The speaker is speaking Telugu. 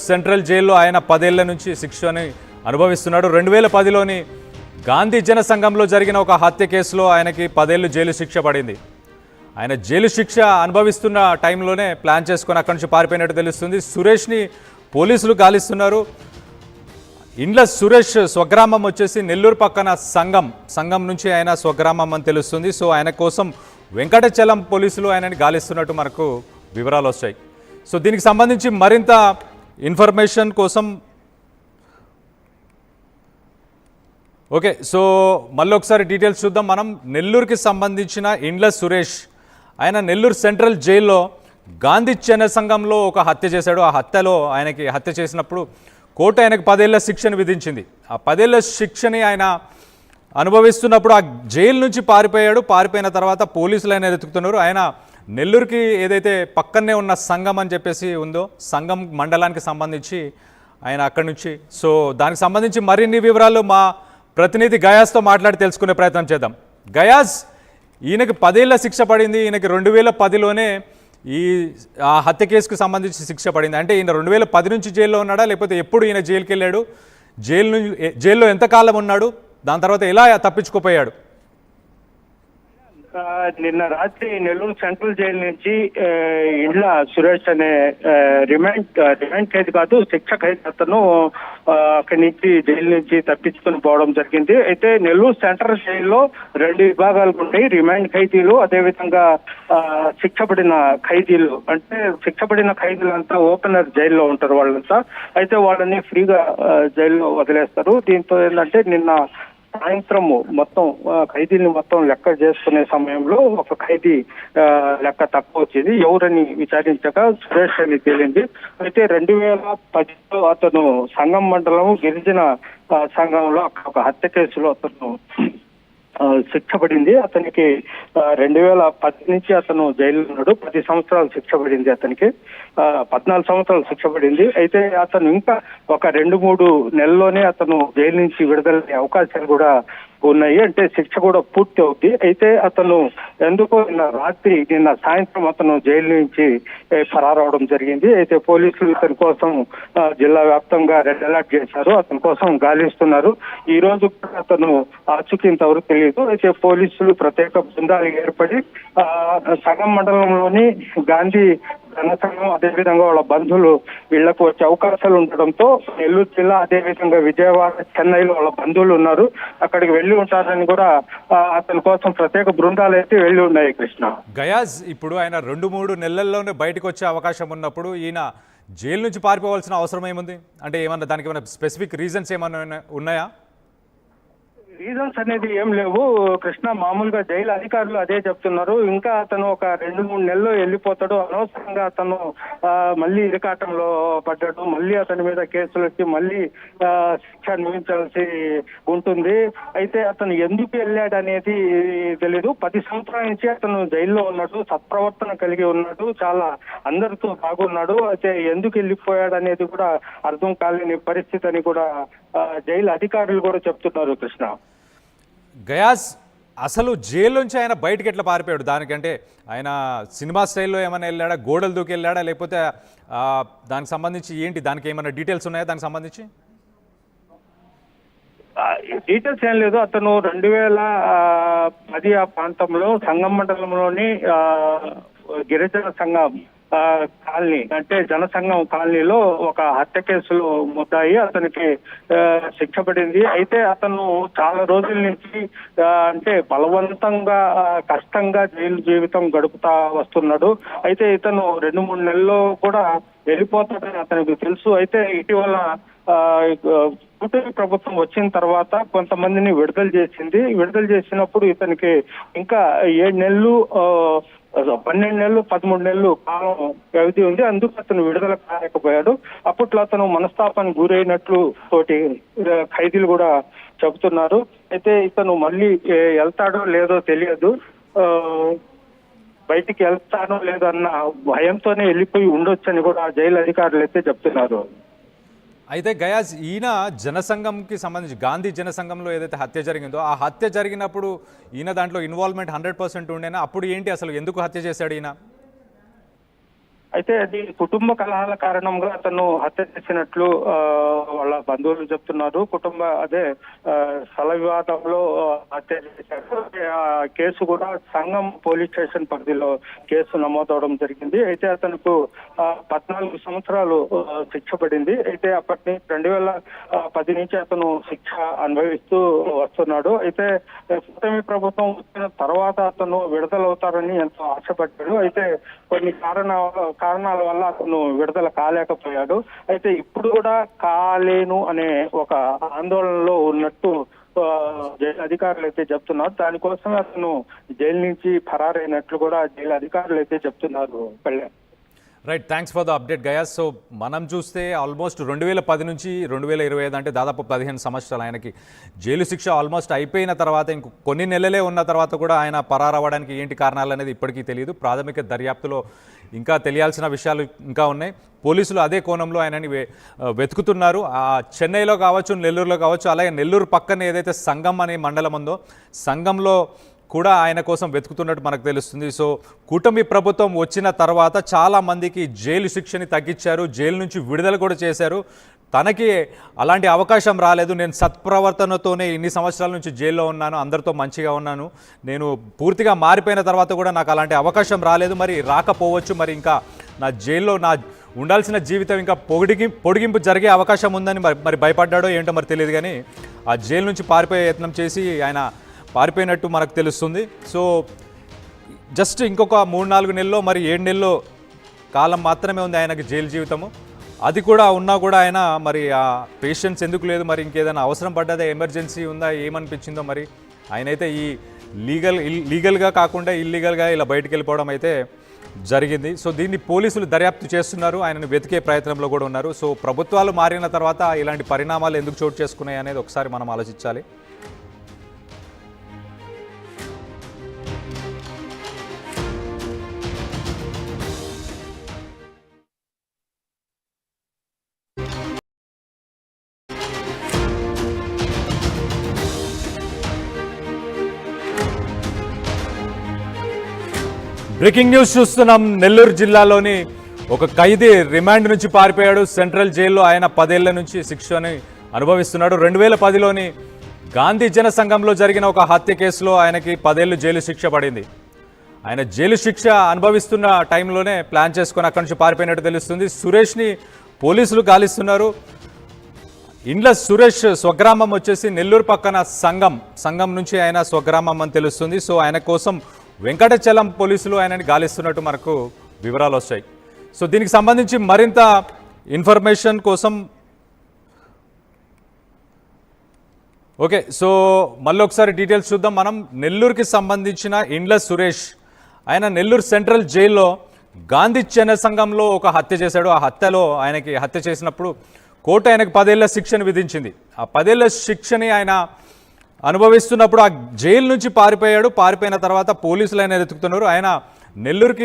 సెంట్రల్ జైల్లో ఆయన 10 ఏళ్ల నుంచి శిక్షని అనుభవిస్తున్నాడు. 2010లోని గాంధీ జన సంఘంలో జరిగిన ఒక హత్య కేసులో ఆయనకి 10 ఏళ్లు జైలు శిక్ష పడింది. ఆయన జైలు శిక్ష అనుభవిస్తున్న టైంలోనే ప్లాన్ చేసుకొని అక్కడి నుంచి పారిపోయినట్టు తెలుస్తుంది. సురేష్ని పోలీసులు గాలిస్తున్నారు. ఇండ్ల సురేష్ స్వగ్రామం వచ్చేసి నెల్లూరు పక్కన సంగం నుంచి ఆయన స్వగ్రామం అని తెలుస్తుంది. సో ఆయన కోసం వెంకటచలం పోలీసులు ఆయనని గాలిస్తున్నట్టు మనకు వివరాలు వచ్చాయి. సో దీనికి సంబంధించి మరింత ఇన్ఫర్మేషన్ కోసం ఓకే, సో మళ్ళీ ఒకసారి డీటెయిల్స్ చూద్దాం. మనం నెల్లూరుకి సంబంధించిన ఇండ్ల సురేష్ ఆయన నెల్లూరు సెంట్రల్ జైల్లో గాంధీ జన సంఘంలో ఒక హత్య చేశాడు. ఆ హత్యలో ఆయనకి హత్య చేసినప్పుడు కోర్టు ఆయనకు 10 ఏళ్ల శిక్షను విధించింది. ఆ 10 ఏళ్ల శిక్షని ఆయన అనుభవిస్తున్నప్పుడు ఆ జైలు నుంచి పారిపోయిన తర్వాత పోలీసులు ఆయన వెతుకుతున్నారు. ఆయన నెల్లూరుకి ఏదైతే పక్కనే ఉన్న సంఘం అని చెప్పేసి ఉందో సంఘం మండలానికి సంబంధించి ఆయన అక్కడి నుంచి సో దానికి సంబంధించి మరిన్ని వివరాలు మా ప్రతినిధి గయాస్తో మాట్లాడి తెలుసుకునే ప్రయత్నం చేద్దాం. గయాస్, ఈయనకి 10 ఏళ్ల శిక్ష పడింది. ఈయనకి 2010లోనే ఆ హత్య కేసుకు సంబంధించి శిక్ష పడింది. అంటే ఈయన 2010 నుంచి జైల్లో ఉన్నాడా, లేకపోతే ఎప్పుడు ఈయన జైలుకి వెళ్ళాడు, జైల్లో ఎంతకాలం ఉన్నాడు, దాని తర్వాత ఎలా తప్పించుకుపోయాడు? నిన్న రాత్రి నెల్లూరు సెంట్రల్ జైలు నుంచి ఇండ్ల సురేష్ అనే రిమాండ్ ఖైదీ కాదు, శిక్ష ఖైదీ అతను అక్కడి నుంచి జైలు నుంచి తప్పించుకుని పోవడం జరిగింది. అయితే నెల్లూరు సెంట్రల్ జైల్లో 2 విభాగాలు ఉంటాయి, రిమాండ్ ఖైదీలు, అదేవిధంగా శిక్ష పడిన ఖైదీలు. అంటే శిక్ష పడిన ఖైదీలంతా ఓపెనర్ జైల్లో ఉంటారు వాళ్ళంతా. అయితే వాళ్ళని ఫ్రీగా జైల్లో వదిలేస్తారు. దీంతో ఏంటంటే నిన్న సాయంత్రం మొత్తం ఖైదీని మొత్తం లెక్క చేసుకునే సమయంలో ఒక ఖైదీ లెక్క తక్కువ వచ్చింది. ఎవరని విచారించగా సురేష్ అని తేలింది. అయితే 2010లో అతను సంగం మండలం గిరిజన సంఘంలో ఒక హత్య కేసులో అతను శిక్ష పడింది. అతనికి 2010 నుంచి అతను జైల్లో ఉన్నాడు. 10 సంవత్సరాలు శిక్ష పడింది అతనికి, 14 సంవత్సరాలు శిక్ష పడింది. అయితే అతను ఇంకా ఒక 2-3 నెలల్లోనే అతను జైలు నుంచి విడుదలయ్యే అవకాశాలు కూడా ఉన్నాయి. అంటే శిక్ష కూడా పూర్తి అవుతుంది. అయితే అతను ఎందుకో నిన్న సాయంత్రం అతను జైలు నుంచి పరారవడం జరిగింది. అయితే పోలీసులు ఇతని కోసం జిల్లా వ్యాప్తంగా రెడ్ అలర్ట్ చేశారు, అతని కోసం గాలిస్తున్నారు. ఈ రోజు అతను ఆచూకీ ఇంతవరకు తెలియదు. అయితే పోలీసులు ప్రత్యేక బృందాలు ఏర్పడి సంగం మండలంలోని గాంధీ జనసంఘం అదేవిధంగా వాళ్ళ బంధువులు వీళ్లకు వచ్చే అవకాశాలు ఉండడంతో నెల్లూరు జిల్లా అదేవిధంగా విజయవాడ, చెన్నైలో వాళ్ళ బంధువులు ఉన్నారు, అక్కడికి వెళ్లి ఉంటారని కూడా అతని కోసం ప్రత్యేక బృందాలు అయితే వెళ్లి ఉన్నాయి. కృష్ణ, గయాజ్, ఇప్పుడు ఆయన 2-3 నెలల్లోనే బయటకు వచ్చే అవకాశం ఉన్నప్పుడు ఈయన జైలు నుంచి పారిపోవాల్సిన అవసరం ఏముంది? అంటే ఏమన్నా దానికి ఏమైనా స్పెసిఫిక్ రీజన్స్ ఏమన్నా ఉన్నాయా? రీజన్స్ అనేది ఏం లేవు కృష్ణ. మామూలుగా జైలు అధికారులు అదే చెప్తున్నారు. ఇంకా అతను ఒక 2-3 నెలల్లో వెళ్ళిపోతాడు, అనవసరంగా అతను మళ్ళీ ఇరకాటంలో పడ్డాడు, మళ్ళీ అతని మీద కేసులు వచ్చి మళ్ళీ శిక్ష అనుభవించాల్సి ఉంటుంది. అయితే అతను ఎందుకు వెళ్ళాడు అనేది తెలీదు. 10 సంవత్సరాల నుంచి అతను జైల్లో ఉన్నాడు, సత్ప్రవర్తన కలిగి ఉన్నాడు, చాలా అందరితో బాగున్నాడు. అయితే ఎందుకు వెళ్ళిపోయాడు అనేది కూడా అర్థం కాలేని పరిస్థితి అని కూడా జైలు అధికారులు కూడా చెప్తున్నారు. కృష్ణ, గయాస్, అసలు జైలు నుంచి ఆయన బయటకు ఎట్లా పారిపోయాడు? దానికంటే ఆయన సినిమా స్టైల్లో ఏమైనా వెళ్ళాడా, గోడలు దూకి వెళ్ళాడా, లేకపోతే దానికి సంబంధించి ఏంటి, దానికి ఏమైనా డీటెయిల్స్ ఉన్నాయా దానికి సంబంధించి? డీటెయిల్స్ ఏం లేదు. అతను 2010 ఆ ప్రాంతంలో సంగం మండలంలోని గిరిజన సంఘం కాలనీ అంటే జనసంఘం కాలనీలో ఒక హత్య కేసులో ముద్దాయి అతనికి శిక్ష పడింది. అయితే అతను చాలా రోజుల నుంచి అంటే బలవంతంగా కష్టంగా జైలు జీవితం గడుపుతా వస్తున్నాడు. అయితే ఇతను 2-3 నెలల్లో కూడా వెళ్ళిపోతాడని అతనికి తెలుసు. అయితే ఇటీవల కూటమి ప్రభుత్వం వచ్చిన తర్వాత కొంతమందిని విడుదల చేసింది. విడుదల చేసినప్పుడు ఇతనికి ఇంకా 7 నెలలు 12 నెలలు 13 నెలలు కాలం వ్యవధి ఉంది. అందుకు అతను విడుదల కాలేకపోయాడు. అప్పట్లో అతను మనస్తాపానికి గురైనట్లు తోటి ఖైదీలు కూడా చెబుతున్నారు. అయితే ఇతను మళ్ళీ వెళ్తాడో లేదో తెలియదు, బయటికి వెళ్తానో లేదో అన్న భయంతోనే వెళ్ళిపోయి ఉండొచ్చని కూడా జైలు అధికారులు అయితే చెప్తున్నారు. అయితే గయాజ్, ఈయన జనసంఘంకి సంబంధించి గాంధీ జనసంఘంలో ఏదైతే హత్య జరిగిందో ఆ హత్య జరిగినప్పుడు ఈయన దాంట్లో ఇన్వాల్వ్మెంట్ 100% ఉండేనా? అప్పుడు ఏంటి, అసలు ఎందుకు హత్య చేశాడు ఈయన? అయితే అది కుటుంబ కలహాల కారణంగా అతను హత్య చేసినట్లు వాళ్ళ బంధువులు చెప్తున్నారు. స్థల వివాదంలో హత్య చేశారు. ఆ కేసు కూడా సంగం పోలీస్ స్టేషన్ పరిధిలో కేసు నమోదవడం జరిగింది. అయితే అతనికి 14 సంవత్సరాలు శిక్ష పడింది. అయితే అప్పటి 2010 నుంచి అతను శిక్ష అనుభవిస్తూ వస్తున్నాడు. అయితే కూటమి ప్రభుత్వం వచ్చిన తర్వాత అతను విడుదలవుతారని ఎంతో ఆశపడ్డాడు. అయితే కొన్ని కారణాల వల్ల అతను విడుదల కాలేకపోయాడు. అయితే ఇప్పుడు కూడా కాలేను అనే ఒక ఆందోళనలో ఉన్నట్టు జైలు అధికారులు అయితే చెప్తున్నారు. దానికోసమే అతను జైలు నుంచి ఫరారైనట్లు కూడా జైలు అధికారులు అయితే చెప్తున్నారు. Kalyan, right, thanks for the update guys. So మనం చూస్తే ఆల్మోస్ట్ 2010 నుంచి 2025 అంటే దాదాపు 15 సంవత్సరాలు ఆయనకి జైలు శిక్ష ఆల్మోస్ట్ అయిపోయిన తర్వాత ఇంకో కొన్ని నెలలే ఉన్న తర్వాత కూడా ఆయన పరారవ్వడానికి ఏంటి కారణాలు అనేది ఇప్పటికీ తెలియదు. ప్రాథమిక దర్యాప్తులో ఇంకా తెలియాల్సిన విషయాలు ఇంకా ఉన్నాయి. పోలీసులు అదే కోణంలో ఆయనని వెతుకుతున్నారు. చెన్నైలో కావచ్చు, నెల్లూరులో కావచ్చు, అలాగే నెల్లూరు పక్కన ఏదైతే సంగం అనే మండలం ఉందో సంగంలో కూడా ఆయన కోసం వెతుకుతున్నట్టు మనకు తెలుస్తుంది. సో కూటమి ప్రభుత్వం వచ్చిన తర్వాత చాలామందికి జైలు శిక్షని తగ్గించారు, జైలు నుంచి విడుదల కూడా చేశారు. తనకి అలాంటి అవకాశం రాలేదు. నేను సత్ప్రవర్తనతోనే ఇన్ని సంవత్సరాల నుంచి జైల్లో ఉన్నాను, అందరితో మంచిగా ఉన్నాను, నేను పూర్తిగా మారిపోయిన తర్వాత కూడా నాకు అలాంటి అవకాశం రాలేదు, మరి రాకపోవచ్చు, మరి ఇంకా నా జైల్లో నా ఉండాల్సిన జీవితం ఇంకా పొడిగింపు జరిగే అవకాశం ఉందని మరి భయపడ్డాడో ఏంటో మరి తెలియదు. కానీ ఆ జైలు నుంచి పారిపోయే యత్నం చేసి ఆయన పారిపోయినట్టు మనకు తెలుస్తుంది. సో జస్ట్ ఇంకొక 3-4 నెలల్లో మరి 7 నెలల్లో కాలం మాత్రమే ఉంది ఆయనకి జైలు జీవితము. అది కూడా ఉన్నా కూడా ఆయన మరి ఆ పేషెన్స్ ఎందుకు లేదు, మరి ఇంకేదైనా అవసరం పడ్డదా, ఎమర్జెన్సీ ఉందా, ఏమనిపించిందో మరి ఆయనైతే ఈ లీగల్గా కాకుండా ఇల్లీగల్గా ఇలా బయటికి వెళ్ళిపోవడం అయితే జరిగింది. సో దీన్ని పోలీసులు దర్యాప్తు చేస్తున్నారు, ఆయనను వెతికే ప్రయత్నంలో కూడా ఉన్నారు. సో ప్రభుత్వాలు మారిన తర్వాత ఇలాంటి పరిణామాలు ఎందుకు చోటు చేసుకున్నాయి అనేది ఒకసారి మనం ఆలోచించాలి. బ్రేకింగ్ న్యూస్ చూస్తున్నాం. నెల్లూరు జిల్లాలోని ఒక ఖైదీ రిమాండ్ నుంచి పారిపోయాడు. సెంట్రల్ జైల్లో ఆయన 10 ఏళ్ల నుంచి శిక్షని అనుభవిస్తున్నాడు. 2010లోని గాంధీ జన సంఘంలో జరిగిన ఒక హత్య కేసులో ఆయనకి 10 ఏళ్ళు జైలు శిక్ష పడింది. ఆయన జైలు శిక్ష అనుభవిస్తున్న టైంలోనే ప్లాన్ చేసుకొని అక్కడి నుంచి పారిపోయినట్టు తెలుస్తుంది. సురేష్ని పోలీసులు గాలిస్తున్నారు. ఇండ్ల సురేష్ స్వగ్రామం వచ్చేసి నెల్లూరు పక్కన సంగం నుంచి ఆయన స్వగ్రామం అని తెలుస్తుంది. సో ఆయన కోసం వెంకటచలం పోలీసులు ఆయనని గాలిస్తున్నట్టు మనకు వివరాలు వచ్చాయి. సో దీనికి సంబంధించి మరింత ఇన్ఫర్మేషన్ కోసం సో మళ్ళీ ఒకసారి డీటెయిల్స్ చూద్దాం మనం. నెల్లూరుకి సంబంధించిన ఇండ్ల సురేష్ ఆయన నెల్లూరు సెంట్రల్ జైల్లో గాంధీ జన సంఘంలో ఒక హత్య చేశాడు. ఆ హత్యలో ఆయనకి హత్య చేసినప్పుడు కోర్టు ఆయనకు 10 ఏళ్ల శిక్షను విధించింది. ఆ 10 ఏళ్ల శిక్షని ఆయన అనుభవిస్తున్నప్పుడు ఆ జైలు నుంచి పారిపోయాడు. పారిపోయిన తర్వాత పోలీసులు ఆయన వెతుకుతున్నారు. ఆయన నెల్లూరుకి